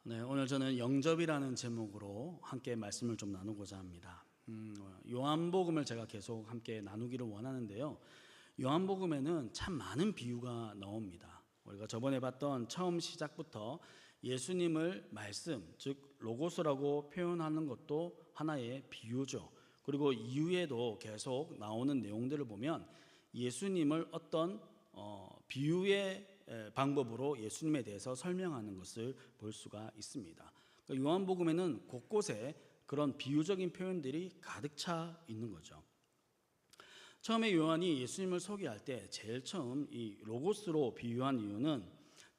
네, 오늘 저는 영접이라는 제목으로 함께 말씀을 좀 나누고자 합니다. 요한복음을 제가 계속 함께 나누기를 원하는데요. 요한복음에는 참 많은 비유가 나옵니다. 우리가 저번에 봤던 처음 시작부터 예수님을 말씀, 즉 로고스라고 표현하는 것도 하나의 비유죠. 그리고 이후에도 계속 나오는 내용들을 보면 예수님을 어떤 비유의 방법으로 예수님에 대해서 설명하는 것을 볼 수가 있습니다. 요한복음에는 곳곳에 그런 비유적인 표현들이 가득 차 있는 거죠. 처음에 요한이 예수님을 소개할 때 제일 처음 이 로고스로 비유한 이유는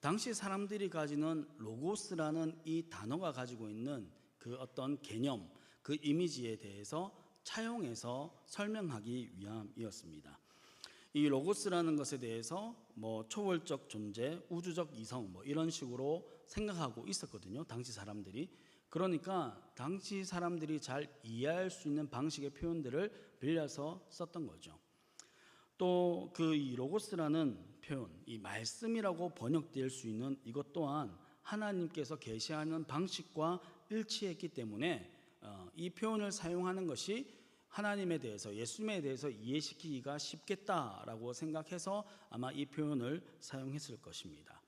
당시 사람들이 가지는 로고스라는 이 단어가 가지고 있는 그 어떤 개념, 그 이미지에 대해서 차용해서 설명하기 위함이었습니다. 이 로고스라는 것에 대해서 초월적 존재, 우주적 이성 이런 식으로 생각하고 있었거든요. 당시 사람들이. 그러니까 당시 사람들이 잘 이해할 수 있는 방식의 표현들을 빌려서 썼던 거죠. 또 그 이 로고스라는 표현, 이 말씀이라고 번역될 수 있는 이것 또한 하나님께서 계시하는 방식과 일치했기 때문에 이 표현을 사용하는 것이 하나님에 대해서, 예수님에 대해서 이해시키기가 쉽겠다라고 생각해서 아마 이 표현을 사용했을 것입니다.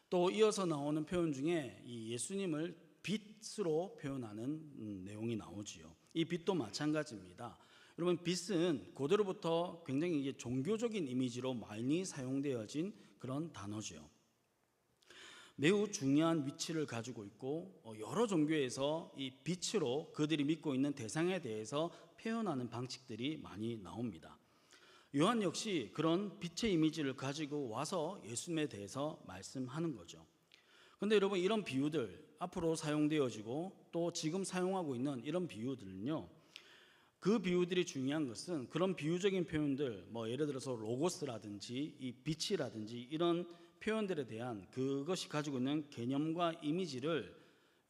또 이어서 나오는 표현 중에 이 예수님을 빛으로 표현하는 내용이 나오지요. 이 빛도 마찬가지입니다. 여러분, 빛은 고대로부터 굉장히 이게 종교적인 이미지로 많이 사용되어진 그런 단어죠. 매우 중요한 위치를 가지고 있고 여러 종교에서 이 빛으로 그들이 믿고 있는 대상에 대해서 표현하는 방식들이 많이 나옵니다. 요한 역시 그런 빛의 이미지를 가지고 와서 예수님에 대해서 말씀하는 거죠. 그런데 여러분, 이런 비유들 앞으로 사용되어지고 또 지금 사용하고 있는 이런 비유들은요, 그 비유들이 중요한 것은 그런 비유적인 표현들, 예를 들어서 로고스라든지 이 빛이라든지 이런 표현들에 대한 그것이 가지고 있는 개념과 이미지를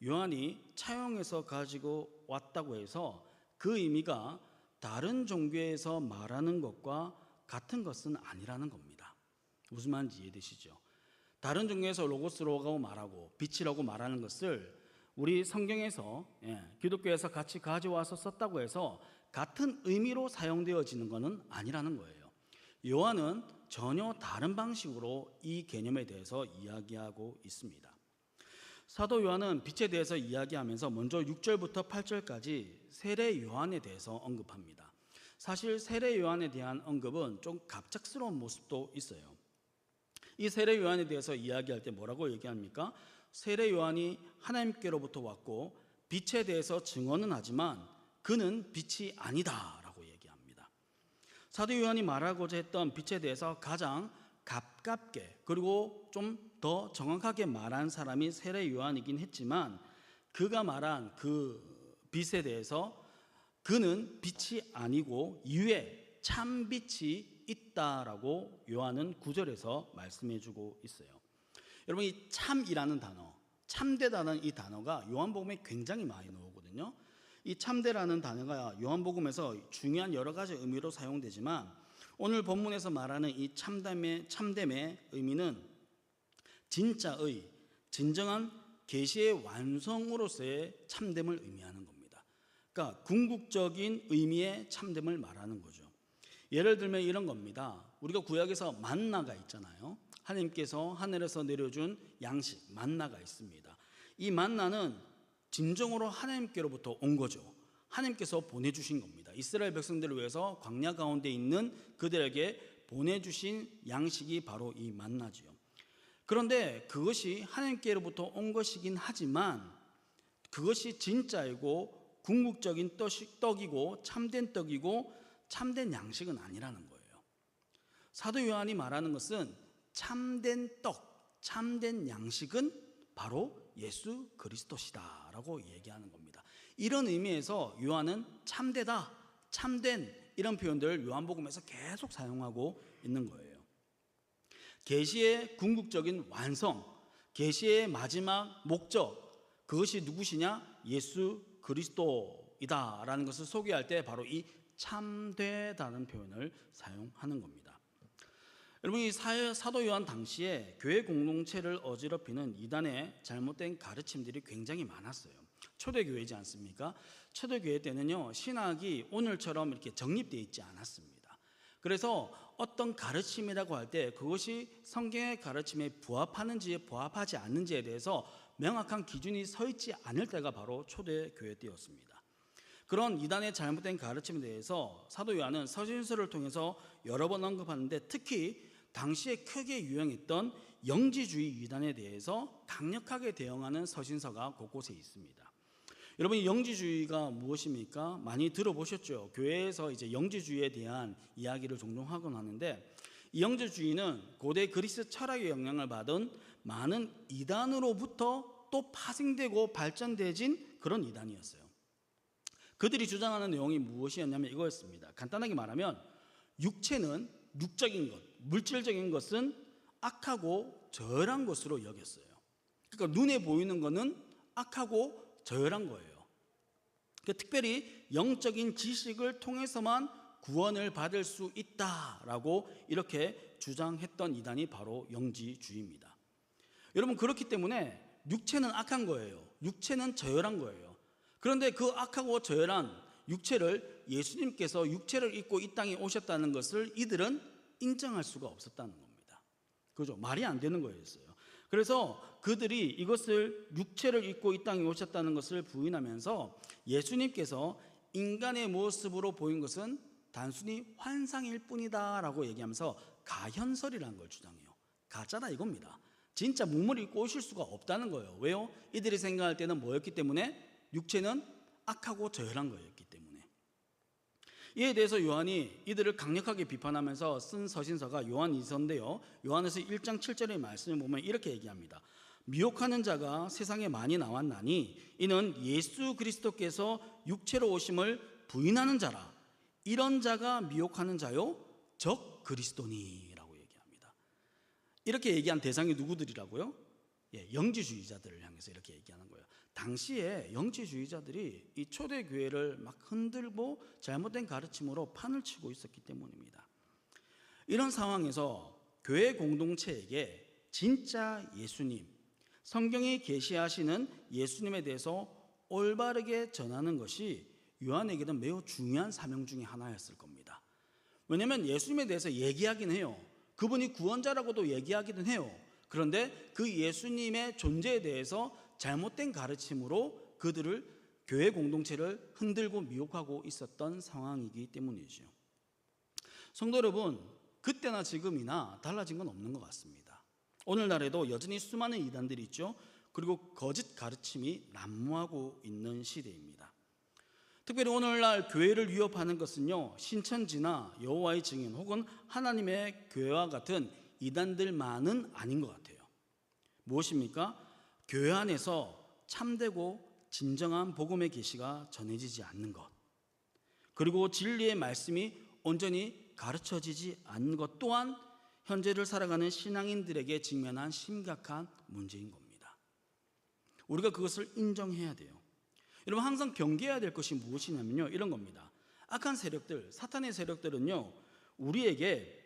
요한이 차용해서 가지고 왔다고 해서 그 의미가 다른 종교에서 말하는 것과 같은 것은 아니라는 겁니다. 무슨 말인지 이해되시죠? 다른 종교에서 로고스라고 말하고 빛이라고 말하는 것을 우리 성경에서 기독교에서 같이 가져와서 썼다고 해서 같은 의미로 사용되어지는 것은 아니라는 거예요. 요한은 전혀 다른 방식으로 이 개념에 대해서 이야기하고 있습니다. 사도 요한은 빛에 대해서 이야기하면서 먼저 6절부터 8절까지 세례 요한에 대해서 언급합니다. 사실 세례 요한에 대한 언급은 좀 갑작스러운 모습도 있어요. 이 세례 요한에 대해서 이야기할 때 뭐라고 얘기합니까? 세례 요한이 하나님께로부터 왔고 빛에 대해서 증언은 하지만 그는 빛이 아니다 라고 얘기합니다. 사도 요한이 말하고자 했던 빛에 대해서 가장 가깝게 그리고 좀 더 정확하게 말한 사람이 세례 요한이긴 했지만 그가 말한 그 빛에 대해서 그는 빛이 아니고 이외에 참 빛이 있다라고 요한은 9절에서 말씀해주고 있어요. 여러분, 이 참이라는 단어, 참되다는 이 단어가 요한복음에 굉장히 많이 나오거든요. 이 참되라는 단어가 요한복음에서 중요한 여러 가지 의미로 사용되지만 오늘 본문에서 말하는 이 참됨의 의미는 진짜의, 진정한 계시의 완성으로서의 참됨을 의미하는 겁니다. 그러니까 궁극적인 의미의 참됨을 말하는 거죠. 예를 들면 이런 겁니다. 우리가 구약에서 만나가 있잖아요. 하나님께서 하늘에서 내려준 양식, 만나가 있습니다. 이 만나는 진정으로 하나님께로부터 온 거죠. 하나님께서 보내주신 겁니다. 이스라엘 백성들을 위해서 광야 가운데 있는 그들에게 보내주신 양식이 바로 이 만나지요. 그런데 그것이 하나님께로부터 온 것이긴 하지만 그것이 진짜이고 궁극적인 떡이고 참된 떡이고 참된 양식은 아니라는 거예요. 사도 요한이 말하는 것은 참된 떡, 참된 양식은 바로 예수 그리스도시다 라고 얘기하는 겁니다. 이런 의미에서 요한은 참되다, 참된 이런 표현들을 요한복음에서 계속 사용하고 있는 거예요. 계시의 궁극적인 완성, 계시의 마지막 목적, 그것이 누구시냐? 예수 그리스도이다 라는 것을 소개할 때 바로 이 참되다는 표현을 사용하는 겁니다. 여러분, 이 사도 요한 당시에 교회 공동체를 어지럽히는 이단의 잘못된 가르침들이 굉장히 많았어요. 초대교회지 않습니까? 초대교회 때는요, 신학이 오늘처럼 이렇게 정립되어 있지 않았습니다. 그래서 어떤 가르침이라고 할 때 그것이 성경의 가르침에 부합하는지 부합하지 않는지에 대해서 명확한 기준이 서 있지 않을 때가 바로 초대교회 때였습니다. 그런 이단의 잘못된 가르침에 대해서 사도 요한은 서신서를 통해서 여러 번 언급하는데, 특히 당시에 크게 유행했던 영지주의 이단에 대해서 강력하게 대응하는 서신서가 곳곳에 있습니다. 여러분, 이 영지주의가 무엇입니까? 많이 들어보셨죠? 교회에서 이제 영지주의에 대한 이야기를 종종 하곤 하는데, 이 영지주의는 고대 그리스 철학의 영향을 받은 많은 이단으로부터 또 파생되고 발전되진 그런 이단이었어요. 그들이 주장하는 내용이 무엇이었냐면 이거였습니다. 간단하게 말하면 육체는 육적인 것, 물질적인 것은 악하고 저열한 것으로 여겼어요. 그러니까 눈에 보이는 것은 악하고 저열한 거예요. 특별히 영적인 지식을 통해서만 구원을 받을 수 있다라고 이렇게 주장했던 이단이 바로 영지주의입니다. 여러분, 그렇기 때문에 육체는 악한 거예요. 육체는 저열한 거예요. 그런데 그 악하고 저열한 육체를 예수님께서 육체를 입고 이 땅에 오셨다는 것을 이들은 인정할 수가 없었다는 겁니다. 그죠? 말이 안 되는 거였어요. 그래서 그들이 이것을 육체를 입고 이 땅에 오셨다는 것을 부인하면서 예수님께서 인간의 모습으로 보인 것은 단순히 환상일 뿐이다 라고 얘기하면서 가현설이라는 걸 주장해요. 가짜다 이겁니다. 진짜 몸을 입고 오실 수가 없다는 거예요. 왜요? 이들이 생각할 때는 뭐였기 때문에? 육체는 악하고 저열한 거였기 때문에. 이에 대해서 요한이 이들을 강력하게 비판하면서 쓴 서신서가 요한2서인데요, 요한에서 1장 7절의 말씀을 보면 이렇게 얘기합니다. 미혹하는 자가 세상에 많이 나왔나니 이는 예수 그리스도께서 육체로 오심을 부인하는 자라. 이런 자가 미혹하는 자요 적 그리스도니라고 얘기합니다. 이렇게 얘기한 대상이 누구들이라고요? 영지주의자들을 향해서 이렇게 얘기하는 거예요. 당시에 영지주의자들이 이 초대교회를 막 흔들고 잘못된 가르침으로 판을 치고 있었기 때문입니다. 이런 상황에서 교회 공동체에게 진짜 예수님, 성경이 계시하시는 예수님에 대해서 올바르게 전하는 것이 요한에게는 매우 중요한 사명 중에 하나였을 겁니다. 왜냐하면 예수님에 대해서 얘기하긴 해요. 그분이 구원자라고도 얘기하기는 해요. 그런데 그 예수님의 존재에 대해서 잘못된 가르침으로 그들을, 교회 공동체를 흔들고 미혹하고 있었던 상황이기 때문이죠. 성도 여러분, 그때나 지금이나 달라진 건 없는 것 같습니다. 오늘날에도 여전히 수많은 이단들이 있죠. 그리고 거짓 가르침이 난무하고 있는 시대입니다. 특별히 오늘날 교회를 위협하는 것은요, 신천지나 여호와의 증인 혹은 하나님의 교회와 같은 이단들만은 아닌 것 같아요. 무엇입니까? 교회 안에서 참되고 진정한 복음의 계시가 전해지지 않는 것, 그리고 진리의 말씀이 온전히 가르쳐지지 않는 것 또한 현재를 살아가는 신앙인들에게 직면한 심각한 문제인 겁니다. 우리가 그것을 인정해야 돼요. 여러분, 항상 경계해야 될 것이 무엇이냐면요, 이런 겁니다. 악한 세력들, 사탄의 세력들은요, 우리에게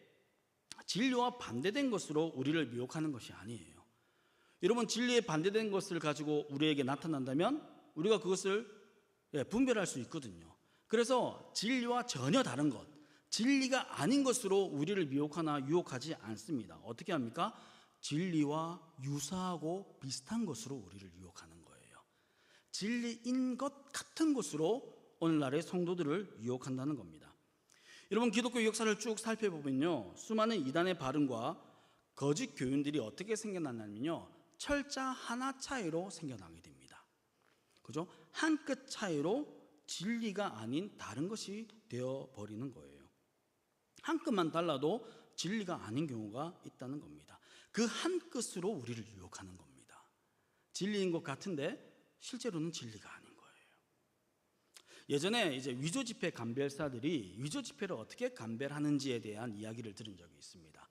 진리와 반대된 것으로 우리를 미혹하는 것이 아니에요. 여러분, 진리에 반대된 것을 가지고 우리에게 나타난다면 우리가 그것을 분별할 수 있거든요. 그래서 진리와 전혀 다른 것, 진리가 아닌 것으로 우리를 미혹하나 유혹하지 않습니다. 어떻게 합니까? 진리와 유사하고 비슷한 것으로 우리를 유혹하는 거예요. 진리인 것 같은 것으로 오늘날의 성도들을 유혹한다는 겁니다. 여러분, 기독교 역사를 쭉 살펴보면요, 수많은 이단의 발언과 거짓 교인들이 어떻게 생겨났냐면요, 철자 하나 차이로 생겨나게 됩니다. 그죠? 한 끗 차이로 진리가 아닌 다른 것이 되어버리는 거예요. 한 끗만 달라도 진리가 아닌 경우가 있다는 겁니다. 그 한 끗으로 우리를 유혹하는 겁니다. 진리인 것 같은데 실제로는 진리가 아닌 거예요. 예전에 이제 위조 지폐 감별사들이 위조 지폐를 어떻게 감별하는지에 대한 이야기를 들은 적이 있습니다.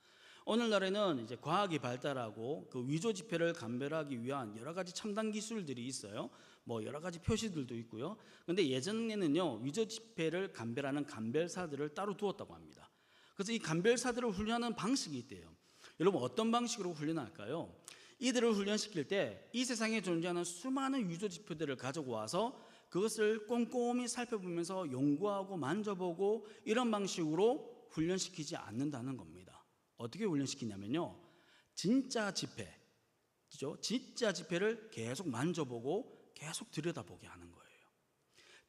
오늘날에는 이제 과학이 발달하고 그 위조 지폐를 감별하기 위한 여러 가지 첨단 기술들이 있어요. 뭐 여러 가지 표시들도 있고요. 그런데 예전에는요, 위조 지폐를 감별하는 감별사들을 따로 두었다고 합니다. 그래서 이 간별사들을 훈련하는 방식이 있대요. 여러분 어떤 방식으로 훈련할까요? 이들을 훈련시킬 때 이 세상에 존재하는 수많은 유조 지표들을 가지고 와서 그것을 꼼꼼히 살펴보면서 연구하고 만져보고 이런 방식으로 훈련시키지 않는다는 겁니다. 어떻게 훈련시키냐면요, 진짜 지폐, 그죠? 진짜 지폐를 계속 만져보고 계속 들여다보게 하는 거예요.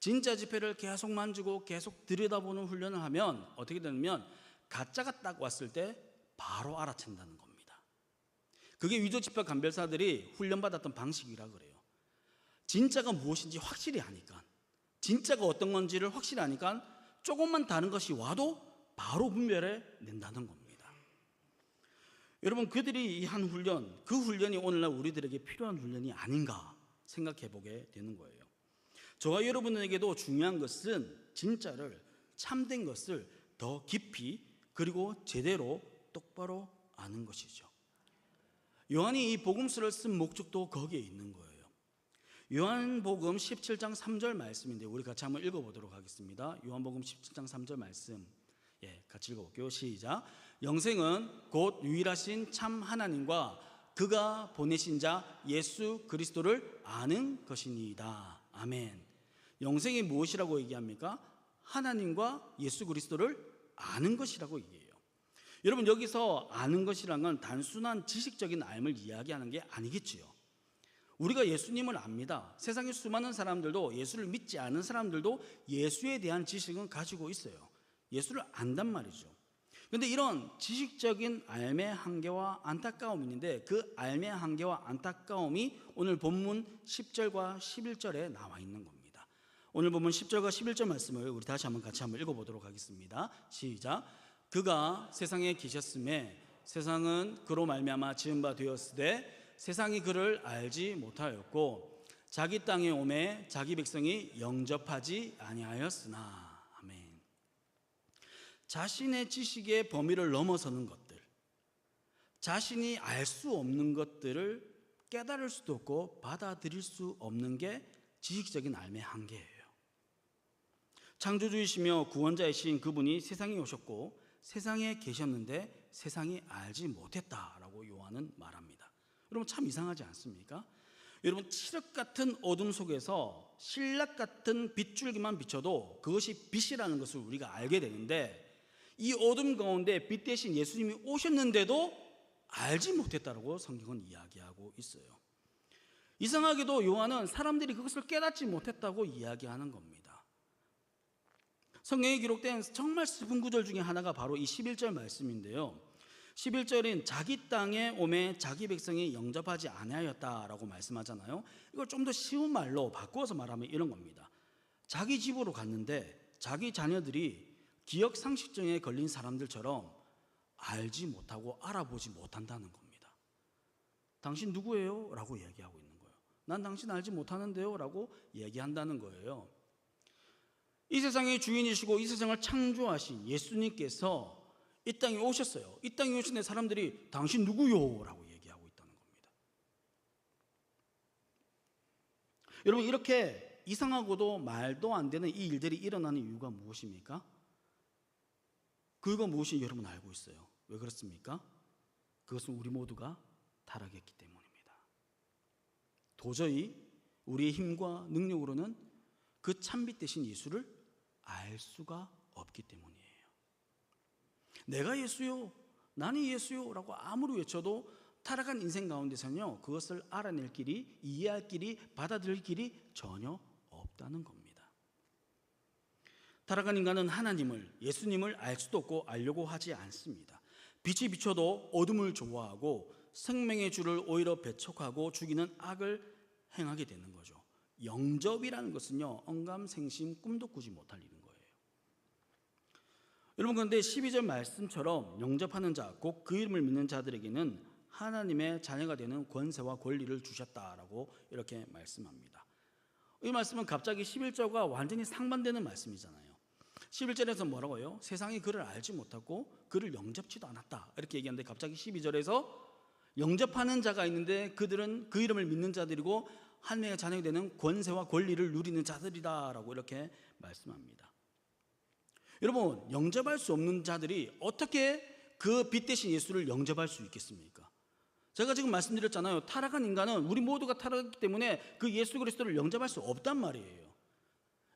진짜 지폐를 계속 만지고 계속 들여다보는 훈련을 하면 어떻게 되냐면 가짜가 딱 왔을 때 바로 알아챈다는 겁니다. 그게 위조지표 감별사들이 훈련받았던 방식이라 그래요. 진짜가 무엇인지 확실히 아니까, 진짜가 어떤 건지를 확실히 아니까 조금만 다른 것이 와도 바로 분별해 낸다는 겁니다. 여러분, 그들이 이 한 훈련, 그 훈련이 오늘날 우리들에게 필요한 훈련이 아닌가 생각해 보게 되는 거예요. 저와 여러분에게도 중요한 것은 진짜를, 참된 것을 더 깊이 그리고 제대로 똑바로 아는 것이죠. 요한이 이 복음서를 쓴 목적도 거기에 있는 거예요. 요한복음 17장 3절 말씀인데 우리 같이 한번 읽어보도록 하겠습니다. 요한복음 17장 3절 말씀, 같이 읽어볼게요. 시작. 영생은 곧 유일하신 참 하나님과 그가 보내신 자 예수 그리스도를 아는 것이니이다. 아멘. 영생이 무엇이라고 얘기합니까? 하나님과 예수 그리스도를 아는 것이라고 얘기해요. 여러분, 여기서 아는 것이란 건 단순한 지식적인 알을 이야기하는 게 아니겠지요. 우리가 예수님을 압니다. 세상의 수많은 사람들도, 예수를 믿지 않은 사람들도 예수에 대한 지식은 가지고 있어요. 예수를 안단 말이죠. 그런데 이런 지식적인 알의 한계와 안타까움이 있는데 그 알의 한계와 안타까움이 오늘 본문 10절과 11절에 나와 있는 겁니다. 오늘 본문 10절과 11절 말씀을 우리 다시 한번 같이 한번 읽어보도록 하겠습니다. 시작. 그가 세상에 계셨음에 세상은 그로 말미암아 지은 바 되었으되 세상이 그를 알지 못하였고 자기 땅에 오매 자기 백성이 영접하지 아니하였으나. 아멘. 자신의 지식의 범위를 넘어서는 것들, 자신이 알 수 없는 것들을 깨달을 수도 없고 받아들일 수 없는 게 지식적인 알의 한계예요. 창조주이시며 구원자이신 그분이 세상에 오셨고 세상에 계셨는데 세상이 알지 못했다라고 요한은 말합니다. 여러분, 참 이상하지 않습니까? 여러분, 칠흑 같은 어둠 속에서 신락 같은 빗줄기만 비춰도 그것이 빛이라는 것을 우리가 알게 되는데 이 어둠 가운데 빛 대신 예수님이 오셨는데도 알지 못했다라고 성경은 이야기하고 있어요. 이상하게도 요한은 사람들이 그것을 깨닫지 못했다고 이야기하는 겁니다. 성경에 기록된 정말 슬픈 구절 중에 하나가 바로 이 11절 말씀인데요. 11절인 자기 땅에 오매 자기 백성이 영접하지 아니하였다라고 말씀하잖아요. 이걸 좀 더 쉬운 말로 바꾸어서 말하면 이런 겁니다. 자기 집으로 갔는데 자기 자녀들이 기억 상실증에 걸린 사람들처럼 알지 못하고 알아보지 못한다는 겁니다. 당신 누구예요? 라고 얘기하고 있는 거예요. 난 당신 알지 못하는데요? 라고 얘기한다는 거예요. 이 세상의 주인이시고 이 세상을 창조하신 예수님께서 이 땅에 오셨어요. 이 땅에 오신 사람들이 당신 누구요? 라고 얘기하고 있다는 겁니다. 여러분, 이렇게 이상하고도 말도 안 되는 이 일들이 일어나는 이유가 무엇입니까? 그 이유가 무엇인지 여러분 알고 있어요. 왜 그렇습니까? 그것은 우리 모두가 타락했기 때문입니다. 도저히 우리의 힘과 능력으로는 그 참빛 대신 예수를 알 수가 없기 때문이에요. 내가 예수요, 나는 예수요 라고 아무리 외쳐도 타락한 인생 가운데서는요, 그것을 알아낼 길이, 이해할 길이, 받아들일 길이 전혀 없다는 겁니다. 타락한 인간은 하나님을, 예수님을 알 수도 없고 알려고 하지 않습니다. 빛이 비춰도 어둠을 좋아하고 생명의 주를 오히려 배척하고 죽이는 악을 행하게 되는 거죠. 영접이라는 것은요, 언감생심 꿈도 꾸지 못할 일인 거예요. 여러분, 그런데 12절 말씀처럼 영접하는 자, 곧 그 이름을 믿는 자들에게는 하나님의 자녀가 되는 권세와 권리를 주셨다라고 이렇게 말씀합니다. 이 말씀은 갑자기 11절과 완전히 상반되는 말씀이잖아요. 11절에서 뭐라고요? 세상이 그를 알지 못하고 그를 영접지도 않았다 이렇게 얘기하는데 갑자기 12절에서 영접하는 자가 있는데 그들은 그 이름을 믿는 자들이고 하나님의 자녀가 되는 권세와 권리를 누리는 자들이다 라고 이렇게 말씀합니다. 여러분, 영접할 수 없는 자들이 어떻게 그 빛 대신 예수를 영접할 수 있겠습니까? 제가 지금 말씀드렸잖아요. 타락한 인간은, 우리 모두가 타락했기 때문에 그 예수 그리스도를 영접할 수 없단 말이에요.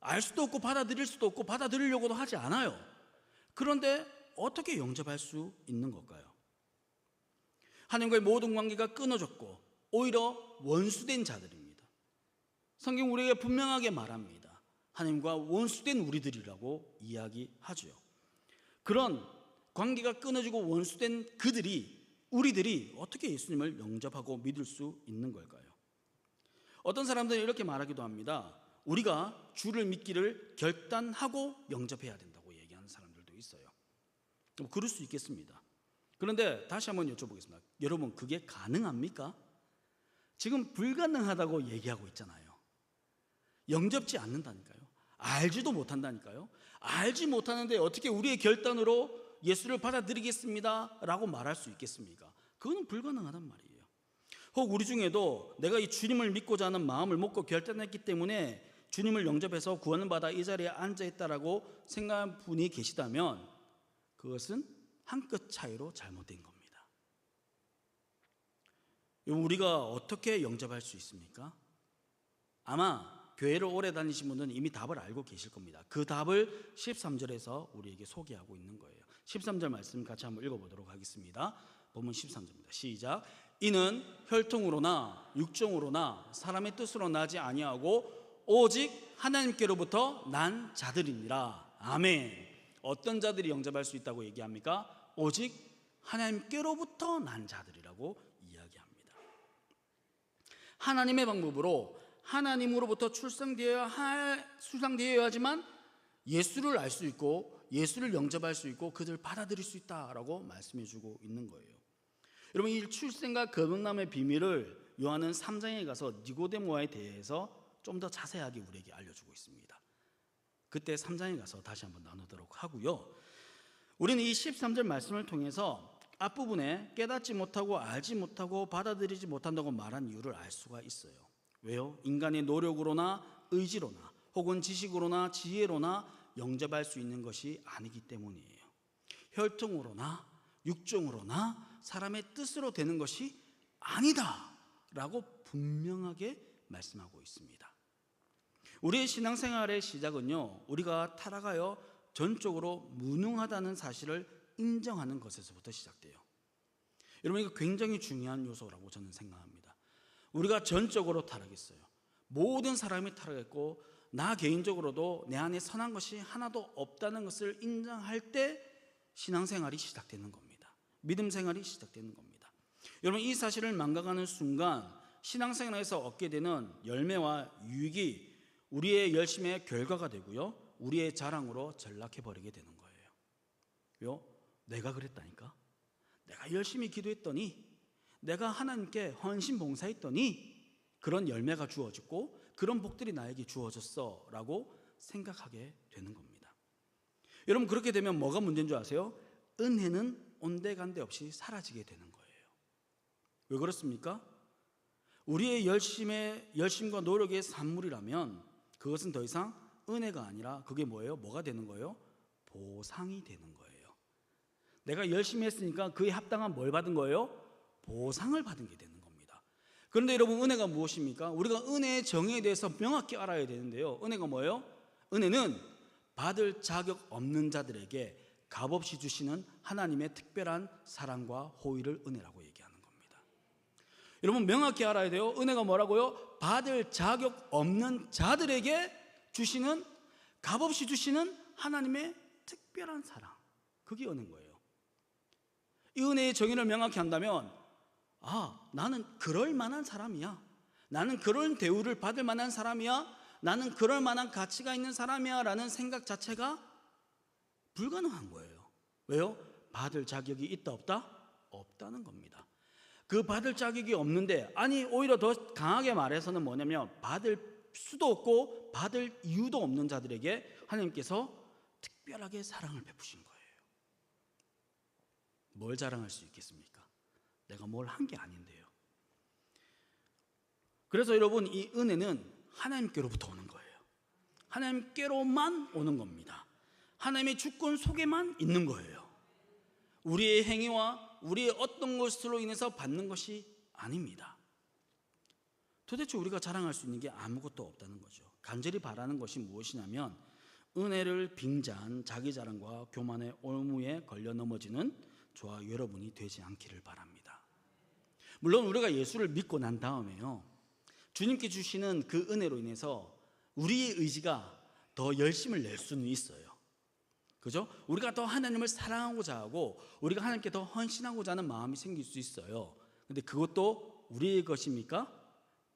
알 수도 없고 받아들일 수도 없고 받아들이려고도 하지 않아요. 그런데 어떻게 영접할 수 있는 걸까요? 하나님과의 모든 관계가 끊어졌고 오히려 원수된 자들입니다. 성경 우리에게 분명하게 말합니다. 하나님과 원수된 우리들이라고 이야기하죠. 그런 관계가 끊어지고 원수된 우리들이 어떻게 예수님을 영접하고 믿을 수 있는 걸까요? 어떤 사람들은 이렇게 말하기도 합니다. 우리가 주를 믿기를 결단하고 영접해야 된다고 얘기하는 사람들도 있어요. 그럴 수 있겠습니다. 그런데 다시 한번 여쭤보겠습니다. 여러분, 그게 가능합니까? 지금 불가능하다고 얘기하고 있잖아요. 영접지 않는다니까요. 알지도 못한다니까요. 알지 못하는데 어떻게 우리의 결단으로 예수를 받아들이겠습니다 라고 말할 수 있겠습니까? 그거는 불가능하단 말이에요. 혹 우리 중에도 내가 이 주님을 믿고자 하는 마음을 먹고 결단했기 때문에 주님을 영접해서 구원을 받아 이 자리에 앉아있다라고 생각하는 분이 계시다면 그것은 한 끗 차이로 잘못된 겁니다. 우리가 어떻게 영접할 수 있습니까? 아마 교회를 오래 다니신 분들은 이미 답을 알고 계실 겁니다. 그 답을 13절에서 우리에게 소개하고 있는 거예요. 13절 말씀 같이 한번 읽어보도록 하겠습니다. 본문 13절입니다. 시작. 이는 혈통으로나 육정으로나 사람의 뜻으로 나지 아니하고 오직 하나님께로부터 난 자들이니라. 아멘. 어떤 자들이 영접할 수 있다고 얘기합니까? 오직 하나님께로부터 난 자들이라고 이야기합니다. 하나님의 방법으로 하나님으로부터 출생되어야지만 예수를 알 수 있고 예수를 영접할 수 있고 그들을 받아들일 수 있다라고 말씀해 주고 있는 거예요. 여러분, 이 출생과 거듭남의 비밀을 요한은 3장에 가서 니고데모에 대해서 좀 더 자세하게 우리에게 알려주고 있습니다. 그때 3장에 가서 다시 한번 나누도록 하고요. 우리는 이 13절 말씀을 통해서 앞부분에 깨닫지 못하고 알지 못하고 받아들이지 못한다고 말한 이유를 알 수가 있어요. 왜요? 인간의 노력으로나 의지로나 혹은 지식으로나 지혜로나 영접할 수 있는 것이 아니기 때문이에요. 혈통으로나 육정으로나 사람의 뜻으로 되는 것이 아니다 라고 분명하게 말씀하고 있습니다. 우리의 신앙생활의 시작은요, 우리가 타락하여 전적으로 무능하다는 사실을 인정하는 것에서부터 시작돼요. 여러분, 이거 굉장히 중요한 요소라고 저는 생각합니다. 우리가 전적으로 타락했어요. 모든 사람이 타락했고 나 개인적으로도 내 안에 선한 것이 하나도 없다는 것을 인정할 때 신앙생활이 시작되는 겁니다. 믿음 생활이 시작되는 겁니다. 여러분, 이 사실을 망각하는 순간 신앙생활에서 얻게 되는 열매와 유익이 우리의 열심의 결과가 되고요, 우리의 자랑으로 전락해버리게 되는 거예요. 왜요? 내가 그랬다니까. 내가 열심히 기도했더니, 내가 하나님께 헌신 봉사했더니 그런 열매가 주어졌고 그런 복들이 나에게 주어졌어 라고 생각하게 되는 겁니다. 여러분, 그렇게 되면 뭐가 문제인 줄 아세요? 은혜는 온데간데 없이 사라지게 되는 거예요. 왜 그렇습니까? 우리의 열심과 노력의 산물이라면 그것은 더 이상 은혜가 아니라 그게 뭐예요? 뭐가 되는 거예요? 보상이 되는 거예요. 내가 열심히 했으니까 그에 합당한 뭘 받은 거예요? 보상을 받은 게 되는 겁니다. 그런데 여러분, 은혜가 무엇입니까? 우리가 은혜의 정의에 대해서 명확히 알아야 되는데요, 은혜가 뭐예요? 은혜는 받을 자격 없는 자들에게 값없이 주시는 하나님의 특별한 사랑과 호의를 은혜라고 얘기하는 겁니다. 여러분, 명확히 알아야 돼요. 은혜가 뭐라고요? 받을 자격 없는 자들에게 주시는, 값없이 주시는 하나님의 특별한 사랑, 그게 은혜인 거예요. 이 은혜의 정의를 명확히 한다면, 나는 그럴 만한 사람이야, 나는 그런 대우를 받을 만한 사람이야, 나는 그럴 만한 가치가 있는 사람이야 라는 생각 자체가 불가능한 거예요. 왜요? 받을 자격이 있다 없다? 없다는 겁니다. 그 받을 자격이 없는데, 아니 오히려 더 강하게 말해서는 뭐냐면 받을 수도 없고 받을 이유도 없는 자들에게 하나님께서 특별하게 사랑을 베푸신 거예요. 뭘 자랑할 수 있겠습니까? 내가 뭘 한 게 아닌데요. 그래서 여러분, 이 은혜는 하나님께로부터 오는 거예요. 하나님께로만 오는 겁니다. 하나님의 주권 속에만 있는 거예요. 우리의 행위와 우리의 어떤 것으로 인해서 받는 것이 아닙니다. 도대체 우리가 자랑할 수 있는 게 아무것도 없다는 거죠. 간절히 바라는 것이 무엇이냐면 은혜를 빙자한 자기 자랑과 교만의 올무에 걸려 넘어지는 저와 여러분이 되지 않기를 바랍니다. 물론 우리가 예수를 믿고 난 다음에요, 주님께 주시는 그 은혜로 인해서 우리의 의지가 더 열심을 낼 수는 있어요. 그죠? 우리가 더 하나님을 사랑하고자 하고 우리가 하나님께 더 헌신하고자 하는 마음이 생길 수 있어요. 근데 그것도 우리의 것입니까?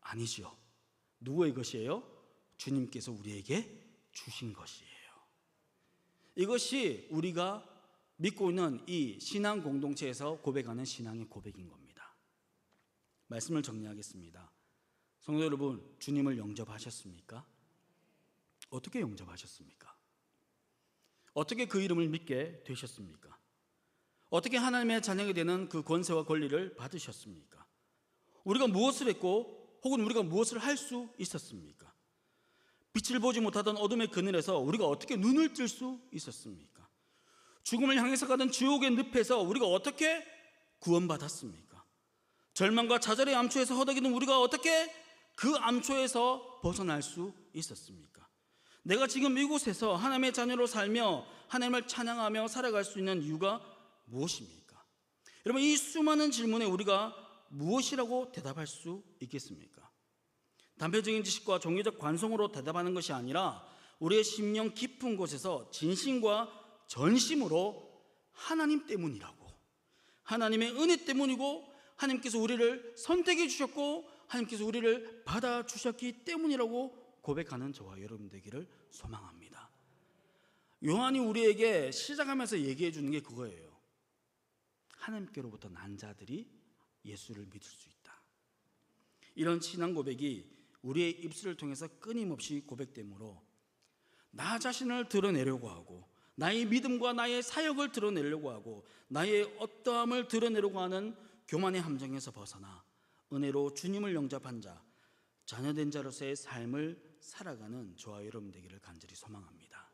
아니죠. 누구의 것이에요? 주님께서 우리에게 주신 것이에요. 이것이 우리가 믿고 있는 이 신앙 공동체에서 고백하는 신앙의 고백인 겁니다. 말씀을 정리하겠습니다. 성도 여러분, 주님을 영접하셨습니까? 어떻게 영접하셨습니까? 어떻게 그 이름을 믿게 되셨습니까? 어떻게 하나님의 자녀가 되는 그 권세와 권리를 받으셨습니까? 우리가 무엇을 했고 혹은 우리가 무엇을 할 수 있었습니까? 빛을 보지 못하던 어둠의 그늘에서 우리가 어떻게 눈을 뜰 수 있었습니까? 죽음을 향해서 가던 지옥의 늪에서 우리가 어떻게 구원받았습니까? 절망과 좌절의 암초에서 허덕이는 우리가 어떻게 그 암초에서 벗어날 수 있었습니까? 내가 지금 이곳에서 하나님의 자녀로 살며 하나님을 찬양하며 살아갈 수 있는 이유가 무엇입니까? 여러분, 이 수많은 질문에 우리가 무엇이라고 대답할 수 있겠습니까? 단편적인 지식과 종교적 관성으로 대답하는 것이 아니라 우리의 심령 깊은 곳에서 진심과 전심으로 하나님 때문이라고, 하나님의 은혜 때문이고 하나님께서 우리를 선택해 주셨고 하나님께서 우리를 받아주셨기 때문이라고 고백하는 저와 여러분 되기를 소망합니다. 요한이 우리에게 시작하면서 얘기해 주는 게 그거예요. 하나님께로부터 난 자들이 예수를 믿을 수 있다. 이런 신앙 고백이 우리의 입술을 통해서 끊임없이 고백되므로 나 자신을 드러내려고 하고 나의 믿음과 나의 사역을 드러내려고 하고 나의 어떠함을 드러내려고 하는 교만의 함정에서 벗어나 은혜로 주님을 영접한 자, 자녀된 자로서의 삶을 살아가는 저와 여러분 되기를 간절히 소망합니다.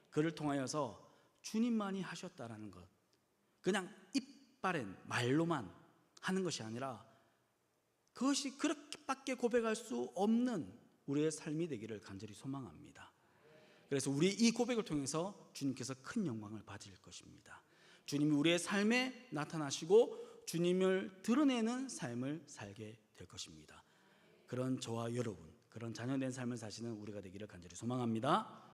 그를 통하여서 주님만이 하셨다라는 것, 그냥 입바랜 말로만 하는 것이 아니라 그것이 그렇게밖에 고백할 수 없는 우리의 삶이 되기를 간절히 소망합니다. 그래서 우리 이 고백을 통해서 주님께서 큰 영광을 받을 것입니다. 주님이 우리의 삶에 나타나시고 주님을 드러내는 삶을 살게 될 것입니다. 그런 저와 여러분, 그런 자녀된 삶을 사시는 우리가 되기를 간절히 소망합니다.